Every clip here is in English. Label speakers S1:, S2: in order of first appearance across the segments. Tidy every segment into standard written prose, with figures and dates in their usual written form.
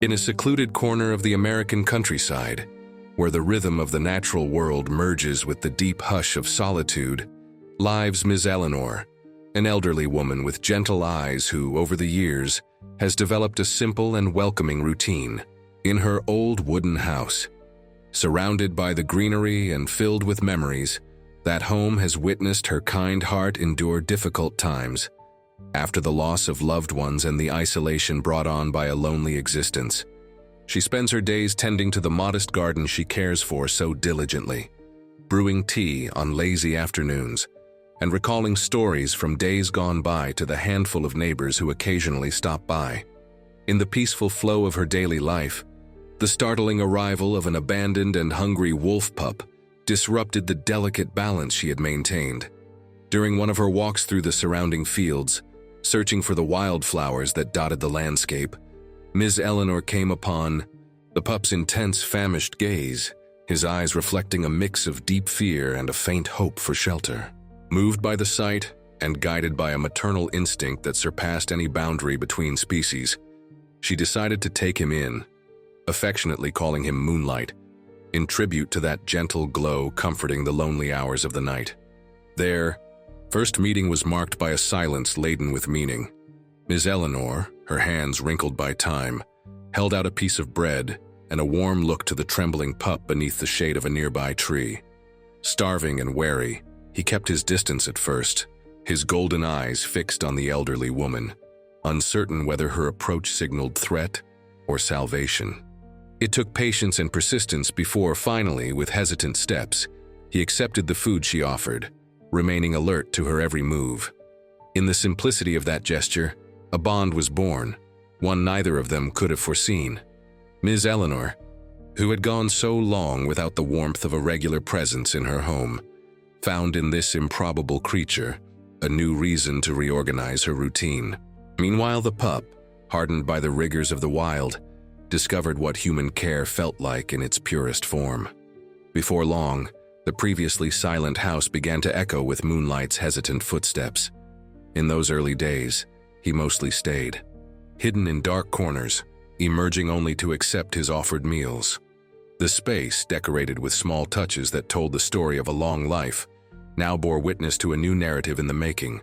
S1: In a secluded corner of the American countryside, where the rhythm of the natural world merges with the deep hush of solitude, lives Ms. Eleanor, an elderly woman with gentle eyes who, over the years, has developed a simple and welcoming routine. In her old wooden house, surrounded by the greenery and filled with memories, that home has witnessed her kind heart endure difficult times. After the loss of loved ones and the isolation brought on by a lonely existence, she spends her days tending to the modest garden she cares for so diligently, brewing tea on lazy afternoons, and recalling stories from days gone by to the handful of neighbors who occasionally stop by. In the peaceful flow of her daily life, the startling arrival of an abandoned and hungry wolf pup disrupted the delicate balance she had maintained. During one of her walks through the surrounding fields, searching for the wildflowers that dotted the landscape, Ms. Eleanor came upon the pup's intense, famished gaze, his eyes reflecting a mix of deep fear and a faint hope for shelter. Moved by the sight and guided by a maternal instinct that surpassed any boundary between species, she decided to take him in, affectionately calling him Moonlight, in tribute to that gentle glow comforting the lonely hours of the night. Their first meeting was marked by a silence laden with meaning. Ms. Eleanor, her hands wrinkled by time, held out a piece of bread and a warm look to the trembling pup beneath the shade of a nearby tree. Starving and wary, he kept his distance at first, his golden eyes fixed on the elderly woman, uncertain whether her approach signaled threat or salvation. It took patience and persistence before, finally, with hesitant steps, he accepted the food she offered, remaining alert to her every move. In the simplicity of that gesture, a bond was born, one neither of them could have foreseen. Ms. Eleanor, who had gone so long without the warmth of a regular presence in her home, found in this improbable creature a new reason to reorganize her routine. Meanwhile, the pup, hardened by the rigors of the wild, discovered what human care felt like in its purest form. Before long, the previously silent house began to echo with Moonlight's hesitant footsteps. In those early days, he mostly stayed, hidden in dark corners, emerging only to accept his offered meals. The space, decorated with small touches that told the story of a long life, now bore witness to a new narrative in the making,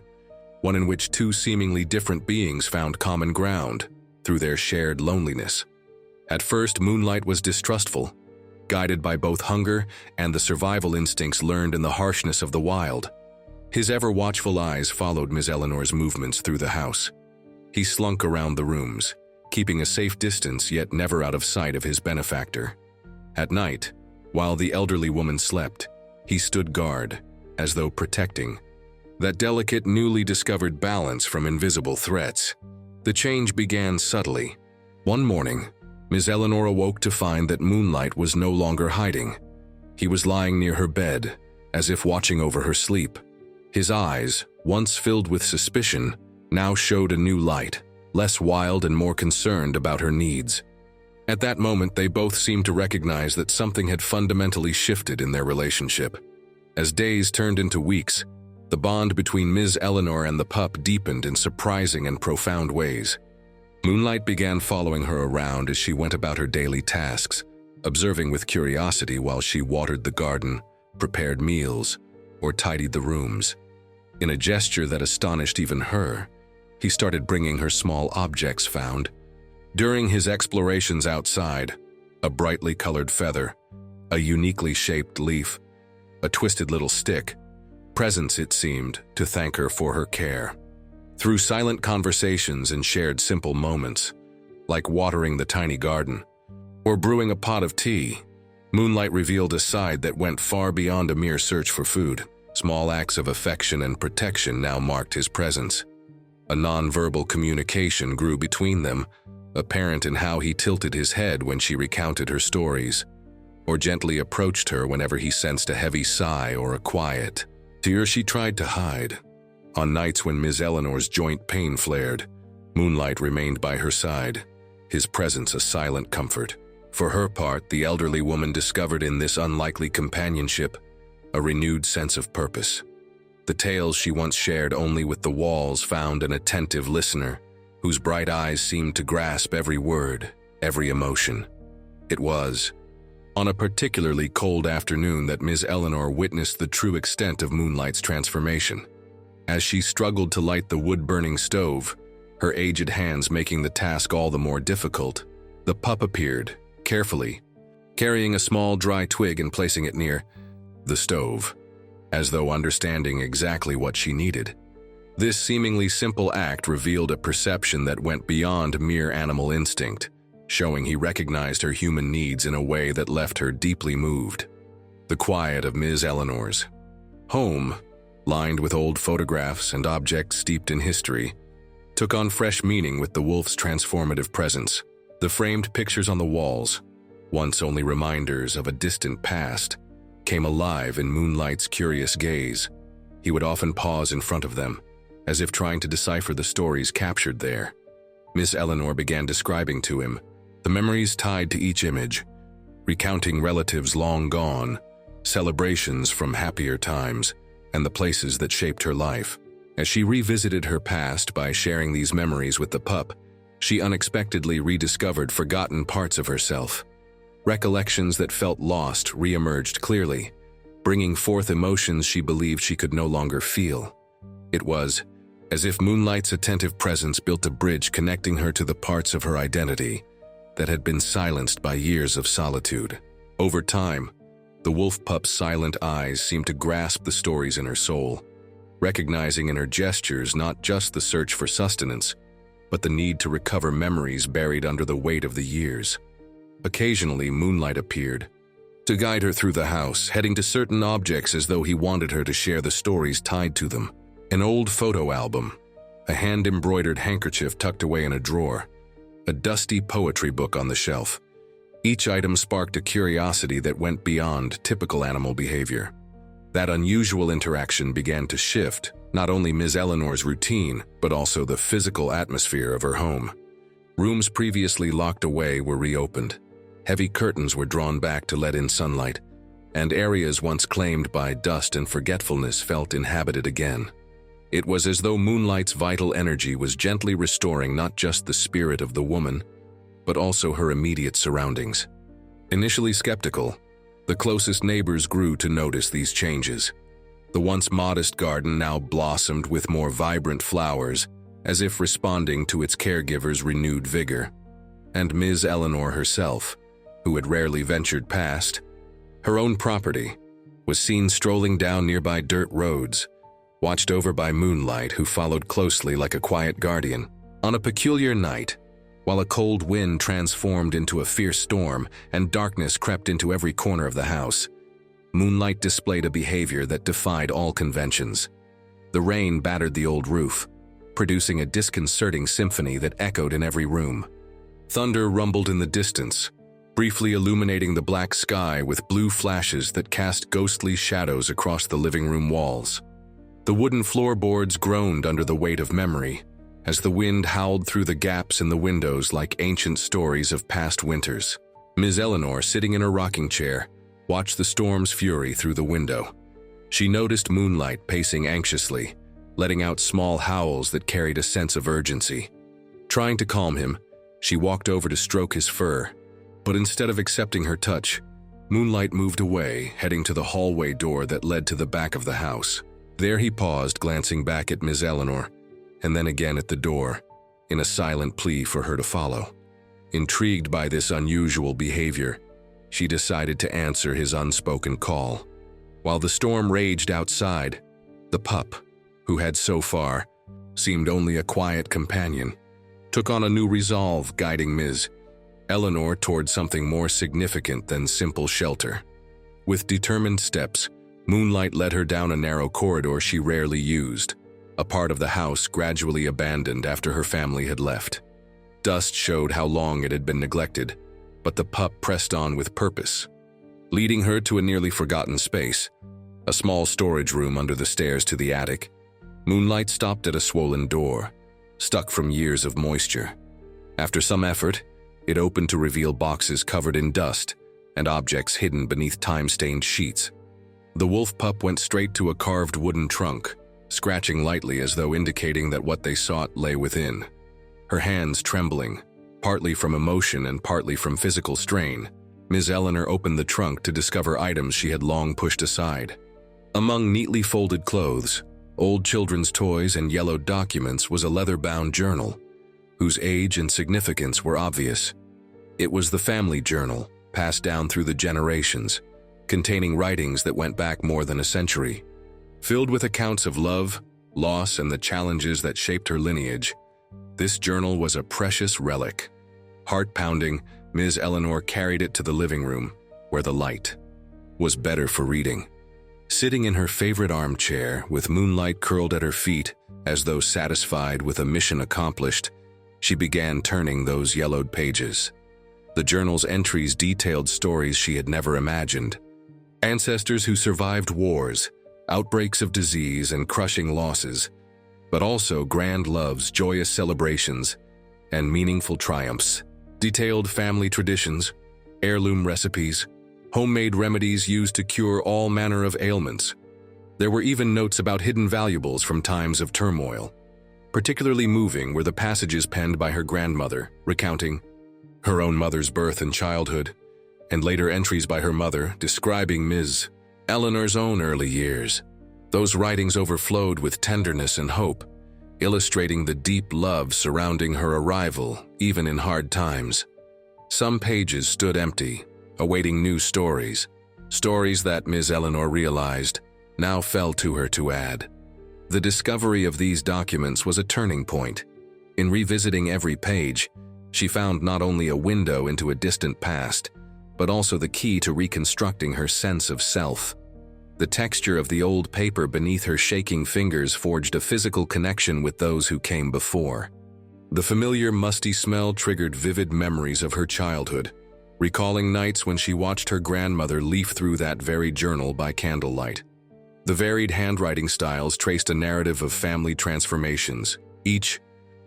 S1: one in which two seemingly different beings found common ground through their shared loneliness. At first, Moonlight was distrustful, guided by both hunger and the survival instincts learned in the harshness of the wild. His ever-watchful eyes followed Ms. Eleanor's movements through the house. He slunk around the rooms, keeping a safe distance yet never out of sight of his benefactor. At night, while the elderly woman slept, he stood guard, as though protecting that delicate, newly discovered balance from invisible threats. The change began subtly. One morning, Ms. Eleanor awoke to find that Moonlight was no longer hiding. He was lying near her bed, as if watching over her sleep. His eyes, once filled with suspicion, now showed a new light, less wild and more concerned about her needs. At that moment, they both seemed to recognize that something had fundamentally shifted in their relationship. As days turned into weeks, the bond between Ms. Eleanor and the pup deepened in surprising and profound ways. Moonlight began following her around as she went about her daily tasks, observing with curiosity while she watered the garden, prepared meals, or tidied the rooms. In a gesture that astonished even her, he started bringing her small objects found. During his explorations outside, a brightly colored feather, a uniquely shaped leaf, a twisted little stick, presents, it seemed, to thank her for her care. Through silent conversations and shared simple moments, like watering the tiny garden or brewing a pot of tea, Moonlight revealed a side that went far beyond a mere search for food. Small acts of affection and protection now marked his presence. A non-verbal communication grew between them, apparent in how he tilted his head when she recounted her stories, or gently approached her whenever he sensed a heavy sigh or a quiet tear she tried to hide. On nights when Ms. Eleanor's joint pain flared, Moonlight remained by her side, his presence a silent comfort. For her part, the elderly woman discovered in this unlikely companionship a renewed sense of purpose. The tales she once shared only with the walls found an attentive listener, whose bright eyes seemed to grasp every word, every emotion. It was on a particularly cold afternoon that Ms. Eleanor witnessed the true extent of Moonlight's transformation. As she struggled to light the wood-burning stove, her aged hands making the task all the more difficult, the pup appeared, carefully, carrying a small dry twig and placing it near the stove, as though understanding exactly what she needed. This seemingly simple act revealed a perception that went beyond mere animal instinct, showing he recognized her human needs in a way that left her deeply moved. The quiet of Ms. Eleanor's home, lined with old photographs and objects steeped in history, took on fresh meaning with the wolf's transformative presence. The framed pictures on the walls, once only reminders of a distant past, came alive in Moonlight's curious gaze. He would often pause in front of them, as if trying to decipher the stories captured there. Miss Eleanor began describing to him the memories tied to each image, recounting relatives long gone, celebrations from happier times, and the places that shaped her life. As she revisited her past by sharing these memories with the pup, she unexpectedly rediscovered forgotten parts of herself. Recollections that felt lost re-emerged clearly, bringing forth emotions she believed she could no longer feel. It was as if Moonlight's attentive presence built a bridge connecting her to the parts of her identity that had been silenced by years of solitude. Over time, the wolf pup's silent eyes seemed to grasp the stories in her soul, recognizing in her gestures not just the search for sustenance, but the need to recover memories buried under the weight of the years. Occasionally, Moonlight appeared, to guide her through the house, heading to certain objects as though he wanted her to share the stories tied to them. An old photo album, a hand-embroidered handkerchief tucked away in a drawer, a dusty poetry book on the shelf. Each item sparked a curiosity that went beyond typical animal behavior. That unusual interaction began to shift not only Ms. Eleanor's routine, but also the physical atmosphere of her home. Rooms previously locked away were reopened. Heavy curtains were drawn back to let in sunlight, and areas once claimed by dust and forgetfulness felt inhabited again. It was as though Moonlight's vital energy was gently restoring not just the spirit of the woman, but also her immediate surroundings. Initially skeptical, the closest neighbors grew to notice these changes. The once modest garden now blossomed with more vibrant flowers, as if responding to its caregiver's renewed vigor. And Ms. Eleanor herself, who had rarely ventured past her own property, was seen strolling down nearby dirt roads, watched over by Moonlight, who followed closely like a quiet guardian. On a peculiar night, while a cold wind transformed into a fierce storm and darkness crept into every corner of the house, Moonlight displayed a behavior that defied all conventions. The rain battered the old roof, producing a disconcerting symphony that echoed in every room. Thunder rumbled in the distance, briefly illuminating the black sky with blue flashes that cast ghostly shadows across the living room walls. The wooden floorboards groaned under the weight of memory, as the wind howled through the gaps in the windows like ancient stories of past winters. Ms. Eleanor, sitting in her rocking chair, watched the storm's fury through the window. She noticed Moonlight pacing anxiously, letting out small howls that carried a sense of urgency. Trying to calm him, she walked over to stroke his fur, but instead of accepting her touch, Moonlight moved away, heading to the hallway door that led to the back of the house. There he paused, glancing back at Ms. Eleanor, and then again at the door, in a silent plea for her to follow. Intrigued by this unusual behavior, she decided to answer his unspoken call. While the storm raged outside, the pup, who had so far seemed only a quiet companion, took on a new resolve, guiding Ms. Eleanor toward something more significant than simple shelter. With determined steps, Moonlight led her down a narrow corridor she rarely used, a part of the house gradually abandoned after her family had left. Dust showed how long it had been neglected, but the pup pressed on with purpose. Leading her to a nearly forgotten space, a small storage room under the stairs to the attic, Moonlight stopped at a swollen door, stuck from years of moisture. After some effort, it opened to reveal boxes covered in dust and objects hidden beneath time-stained sheets. The wolf pup went straight to a carved wooden trunk, scratching lightly as though indicating that what they sought lay within. Her hands trembling, Partly from emotion and partly from physical strain, Ms. Eleanor opened the trunk to discover items she had long pushed aside. Among neatly folded clothes, old children's toys, and yellowed documents was a leather-bound journal, whose age and significance were obvious. It was the family journal, passed down through the generations, containing writings that went back more than a century. Filled with accounts of love, loss, and the challenges that shaped her lineage, this journal was a precious relic. Heart-pounding, Ms. Eleanor carried it to the living room, where the light was better for reading. Sitting in her favorite armchair, with moonlight curled at her feet, as though satisfied with a mission accomplished, she began turning those yellowed pages. The journal's entries detailed stories she had never imagined. Ancestors who survived wars, outbreaks of disease, and crushing losses, but also grand loves, joyous celebrations, and meaningful triumphs. Detailed family traditions, heirloom recipes, homemade remedies used to cure all manner of ailments. There were even notes about hidden valuables from times of turmoil. Particularly moving were the passages penned by her grandmother, recounting her own mother's birth and childhood, and later entries by her mother describing Ms. Eleanor's own early years. Those writings overflowed with tenderness and hope, illustrating the deep love surrounding her arrival, even in hard times. Some pages stood empty, awaiting new stories, stories that Ms. Eleanor realized now fell to her to add. The discovery of these documents was a turning point. In revisiting every page, she found not only a window into a distant past, but also the key to reconstructing her sense of self. The texture of the old paper beneath her shaking fingers forged a physical connection with those who came before. The familiar musty smell triggered vivid memories of her childhood, recalling nights when she watched her grandmother leaf through that very journal by candlelight. The varied handwriting styles traced a narrative of family transformations, each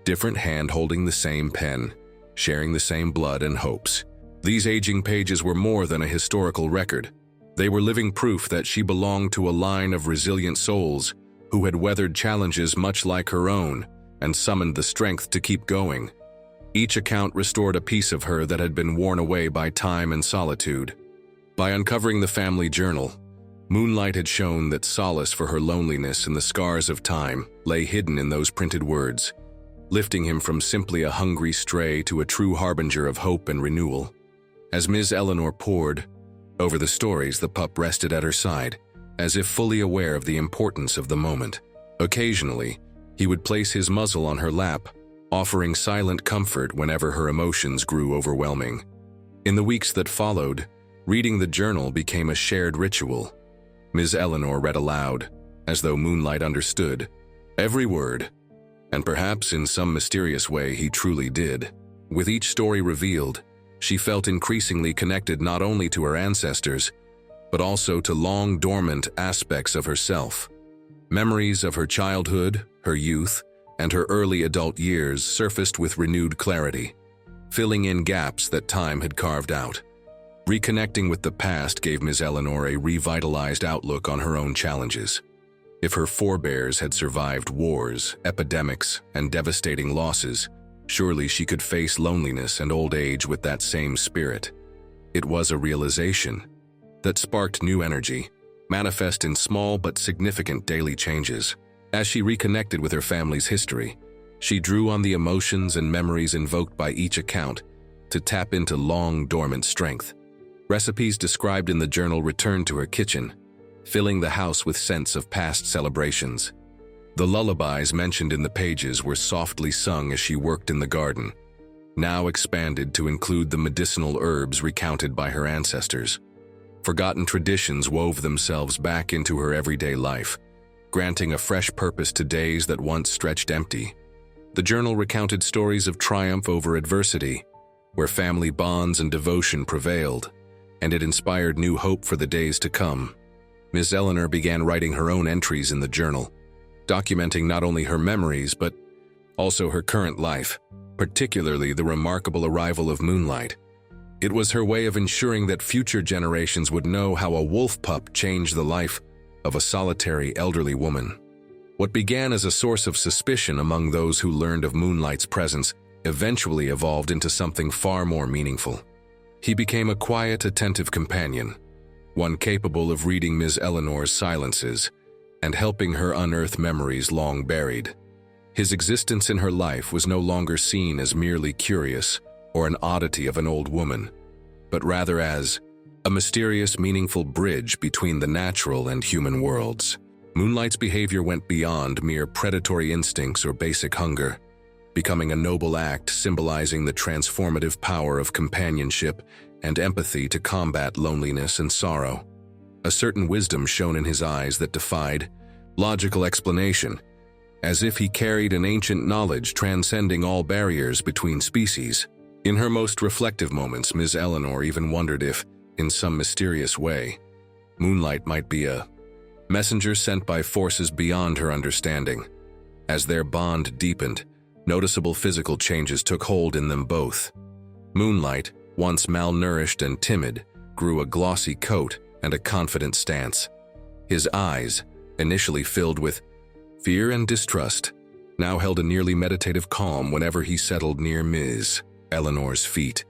S1: different hand holding the same pen, sharing the same blood and hopes. These aging pages were more than a historical record. They were living proof that she belonged to a line of resilient souls who had weathered challenges much like her own and summoned the strength to keep going. Each account restored a piece of her that had been worn away by time and solitude. By uncovering the family journal, moonlight had shown that solace for her loneliness and the scars of time lay hidden in those printed words, lifting him from simply a hungry stray to a true harbinger of hope and renewal. As Ms. Eleanor pored over the stories, the pup rested at her side, as if fully aware of the importance of the moment. Occasionally, he would place his muzzle on her lap, offering silent comfort whenever her emotions grew overwhelming. In the weeks that followed, reading the journal became a shared ritual. Ms. Eleanor read aloud, as though moonlight understood every word, and perhaps in some mysterious way he truly did. With each story revealed, she felt increasingly connected not only to her ancestors, but also to long-dormant aspects of herself. Memories of her childhood, her youth, and her early adult years surfaced with renewed clarity, filling in gaps that time had carved out. Reconnecting with the past gave Ms. Eleanor a revitalized outlook on her own challenges. If her forebears had survived wars, epidemics, and devastating losses, surely she could face loneliness and old age with that same spirit. It was a realization that sparked new energy, manifest in small but significant daily changes. As she reconnected with her family's history, she drew on the emotions and memories invoked by each account to tap into long-dormant strength. Recipes described in the journal returned to her kitchen, filling the house with scents of past celebrations. The lullabies mentioned in the pages were softly sung as she worked in the garden, now expanded to include the medicinal herbs recounted by her ancestors. Forgotten traditions wove themselves back into her everyday life, granting a fresh purpose to days that once stretched empty. The journal recounted stories of triumph over adversity, where family bonds and devotion prevailed, and it inspired new hope for the days to come. Ms. Eleanor began writing her own entries in the journal, documenting not only her memories but also her current life, particularly the remarkable arrival of moonlight. It was her way of ensuring that future generations would know how a wolf pup changed the life of a solitary elderly woman. What began as a source of suspicion among those who learned of Moonlight's presence eventually evolved into something far more meaningful. He became a quiet, attentive companion, one capable of reading Ms. Eleanor's silences and helping her unearth memories long buried. His existence in her life was no longer seen as merely curious or an oddity of an old woman, but rather as a mysterious, meaningful bridge between the natural and human worlds. Moonlight's behavior went beyond mere predatory instincts or basic hunger, becoming a noble act symbolizing the transformative power of companionship and empathy to combat loneliness and sorrow. A certain wisdom shone in his eyes that defied logical explanation, as if he carried an ancient knowledge transcending all barriers between species. In her most reflective moments, Ms. Eleanor even wondered if, in some mysterious way, Moonlight might be a messenger sent by forces beyond her understanding. As their bond deepened, noticeable physical changes took hold in them both. Moonlight, once malnourished and timid, grew a glossy coat and a confident stance. His eyes, initially filled with fear and distrust, now held a nearly meditative calm whenever he settled near Ms. Eleanor's feet.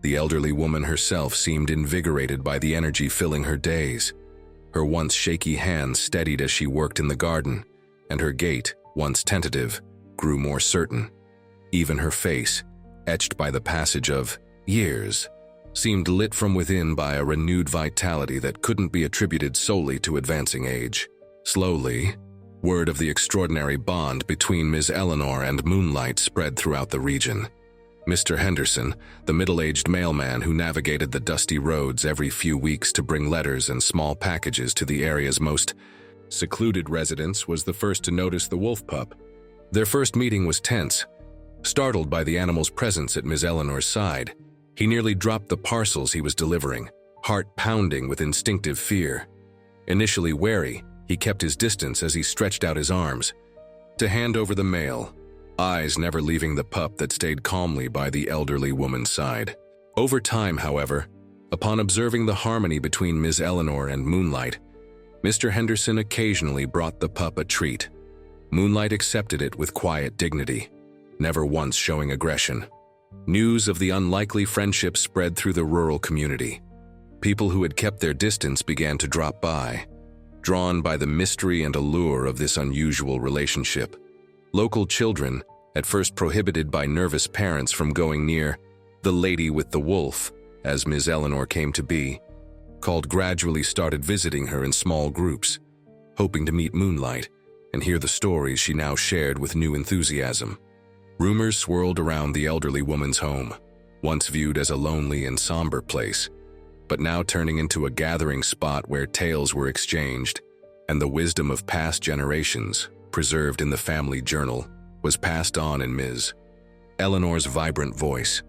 S1: The elderly woman herself seemed invigorated by the energy filling her days. Her once shaky hands steadied as she worked in the garden, and her gait, once tentative, grew more certain. Even her face, etched by the passage of years, seemed lit from within by a renewed vitality that couldn't be attributed solely to advancing age. Slowly, word of the extraordinary bond between Ms. Eleanor and Moonlight spread throughout the region. Mr. Henderson, the middle-aged mailman who navigated the dusty roads every few weeks to bring letters and small packages to the area's most secluded residents, was the first to notice the wolf pup. Their first meeting was tense. Startled by the animal's presence at Ms. Eleanor's side, he nearly dropped the parcels he was delivering, heart pounding with instinctive fear. Initially wary, he kept his distance as he stretched out his arms to hand over the mail, eyes never leaving the pup that stayed calmly by the elderly woman's side. Over time, however, upon observing the harmony between Ms. Eleanor and Moonlight, Mr. Henderson occasionally brought the pup a treat. Moonlight accepted it with quiet dignity, never once showing aggression. News of the unlikely friendship spread through the rural community. People who had kept their distance began to drop by, drawn by the mystery and allure of this unusual relationship. Local children, at first prohibited by nervous parents from going near the lady with the wolf, as Ms. Eleanor came to be, gradually started visiting her in small groups, hoping to meet Moonlight and hear the stories she now shared with new enthusiasm. Rumors swirled around the elderly woman's home, once viewed as a lonely and somber place, but now turning into a gathering spot where tales were exchanged, and the wisdom of past generations, preserved in the family journal, was passed on in Ms. Eleanor's vibrant voice.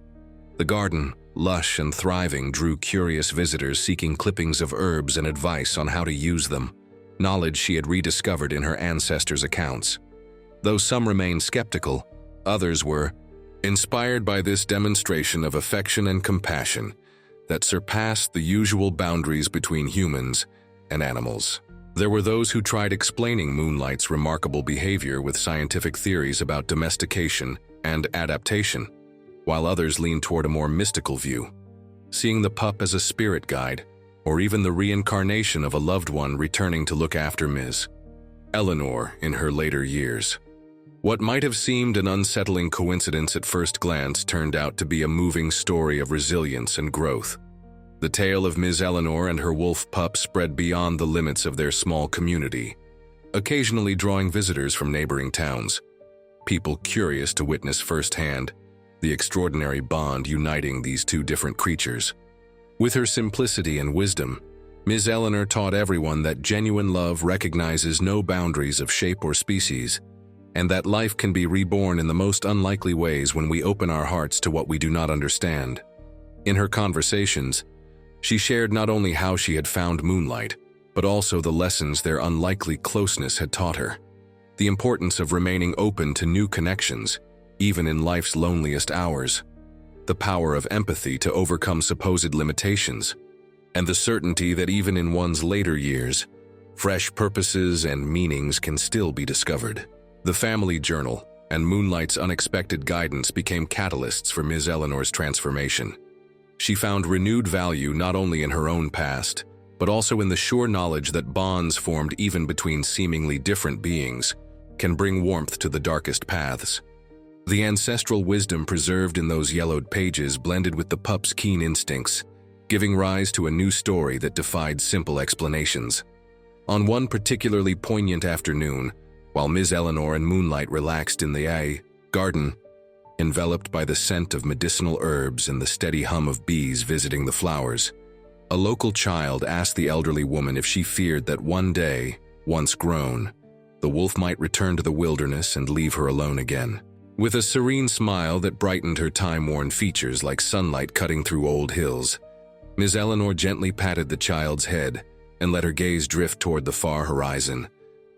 S1: The garden, lush and thriving, drew curious visitors seeking clippings of herbs and advice on how to use them, knowledge she had rediscovered in her ancestors' accounts. Though some remained skeptical, others were inspired by this demonstration of affection and compassion that surpassed the usual boundaries between humans and animals. There were those who tried explaining Moonlight's remarkable behavior with scientific theories about domestication and adaptation, while others leaned toward a more mystical view, seeing the pup as a spirit guide, or even the reincarnation of a loved one returning to look after Ms. Eleanor in her later years. What might have seemed an unsettling coincidence at first glance turned out to be a moving story of resilience and growth. The tale of Ms. Eleanor and her wolf pup spread beyond the limits of their small community, occasionally drawing visitors from neighboring towns, people curious to witness firsthand the extraordinary bond uniting these two different creatures. With her simplicity and wisdom, Ms. Eleanor taught everyone that genuine love recognizes no boundaries of shape or species, and that life can be reborn in the most unlikely ways when we open our hearts to what we do not understand. In her conversations, she shared not only how she had found Moonlight, but also the lessons their unlikely closeness had taught her. The importance of remaining open to new connections, even in life's loneliest hours. The power of empathy to overcome supposed limitations, and the certainty that even in one's later years, fresh purposes and meanings can still be discovered. The family journal, and Moonlight's unexpected guidance became catalysts for Ms. Eleanor's transformation. She found renewed value not only in her own past, but also in the sure knowledge that bonds formed even between seemingly different beings can bring warmth to the darkest paths. The ancestral wisdom preserved in those yellowed pages blended with the pup's keen instincts, giving rise to a new story that defied simple explanations. On one particularly poignant afternoon, while Ms. Eleanor and Moonlight relaxed in the garden, enveloped by the scent of medicinal herbs and the steady hum of bees visiting the flowers, a local child asked the elderly woman if she feared that one day, once grown, the wolf might return to the wilderness and leave her alone again. With a serene smile that brightened her time-worn features like sunlight cutting through old hills, Ms. Eleanor gently patted the child's head and let her gaze drift toward the far horizon,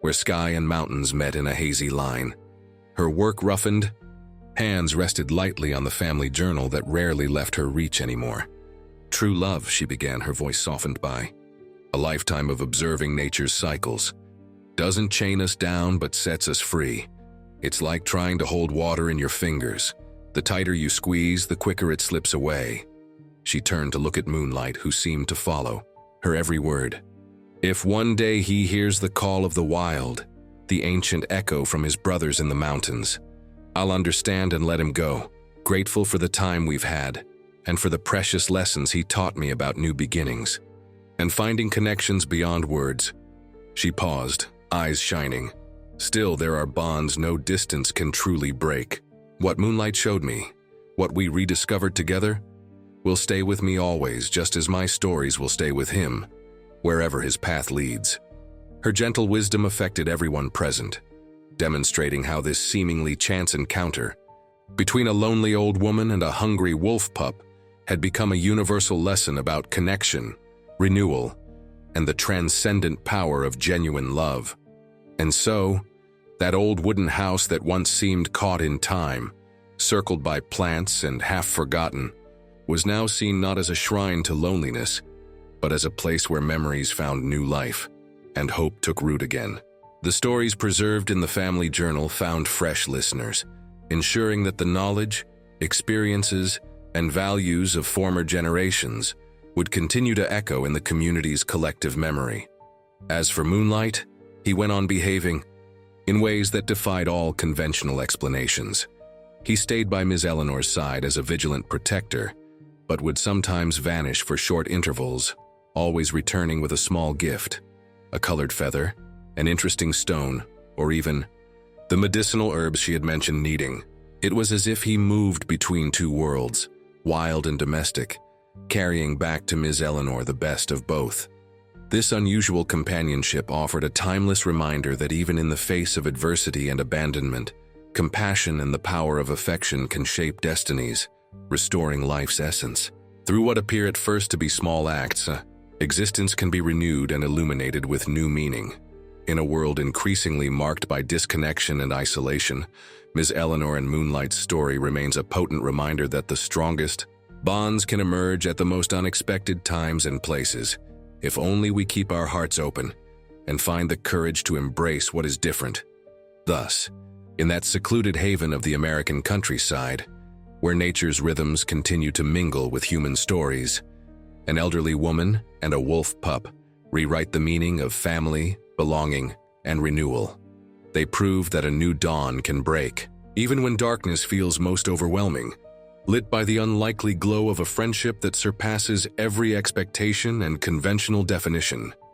S1: where sky and mountains met in a hazy line. Her work-roughened hands rested lightly on the family journal that rarely left her reach anymore. "True love," she began, her voice softened by a lifetime of observing nature's cycles, "doesn't chain us down but sets us free. It's like trying to hold water in your fingers. The tighter you squeeze, the quicker it slips away." She turned to look at Moonlight, who seemed to follow her every word. "If one day he hears the call of the wild, the ancient echo from his brothers in the mountains, I'll understand and let him go, grateful for the time we've had, and for the precious lessons he taught me about new beginnings, and finding connections beyond words." She paused, eyes shining. "Still, there are bonds no distance can truly break. What Moonlight showed me, what we rediscovered together, will stay with me always, just as my stories will stay with him, wherever his path leads." Her gentle wisdom affected everyone present, demonstrating how this seemingly chance encounter between a lonely old woman and a hungry wolf pup had become a universal lesson about connection, renewal, and the transcendent power of genuine love. And so, that old wooden house that once seemed caught in time, circled by plants and half-forgotten, was now seen not as a shrine to loneliness, but as a place where memories found new life, and hope took root again. The stories preserved in the family journal found fresh listeners, ensuring that the knowledge, experiences, and values of former generations would continue to echo in the community's collective memory. As for Moonlight, he went on behaving in ways that defied all conventional explanations. He stayed by Ms. Eleanor's side as a vigilant protector, but would sometimes vanish for short intervals, always returning with a small gift, a colored feather, an interesting stone, or even the medicinal herbs she had mentioned needing. It was as if he moved between two worlds, wild and domestic, carrying back to Ms. Eleanor the best of both. This unusual companionship offered a timeless reminder that even in the face of adversity and abandonment, compassion and the power of affection can shape destinies, restoring life's essence. Through what appear at first to be small acts, existence can be renewed and illuminated with new meaning. In a world increasingly marked by disconnection and isolation, Ms. Eleanor and Moonlight's story remains a potent reminder that the strongest bonds can emerge at the most unexpected times and places, if only we keep our hearts open and find the courage to embrace what is different. Thus, in that secluded haven of the American countryside, where nature's rhythms continue to mingle with human stories, an elderly woman and a wolf pup rewrite the meaning of family, belonging, and renewal. They prove that a new dawn can break, even when darkness feels most overwhelming, lit by the unlikely glow of a friendship that surpasses every expectation and conventional definition.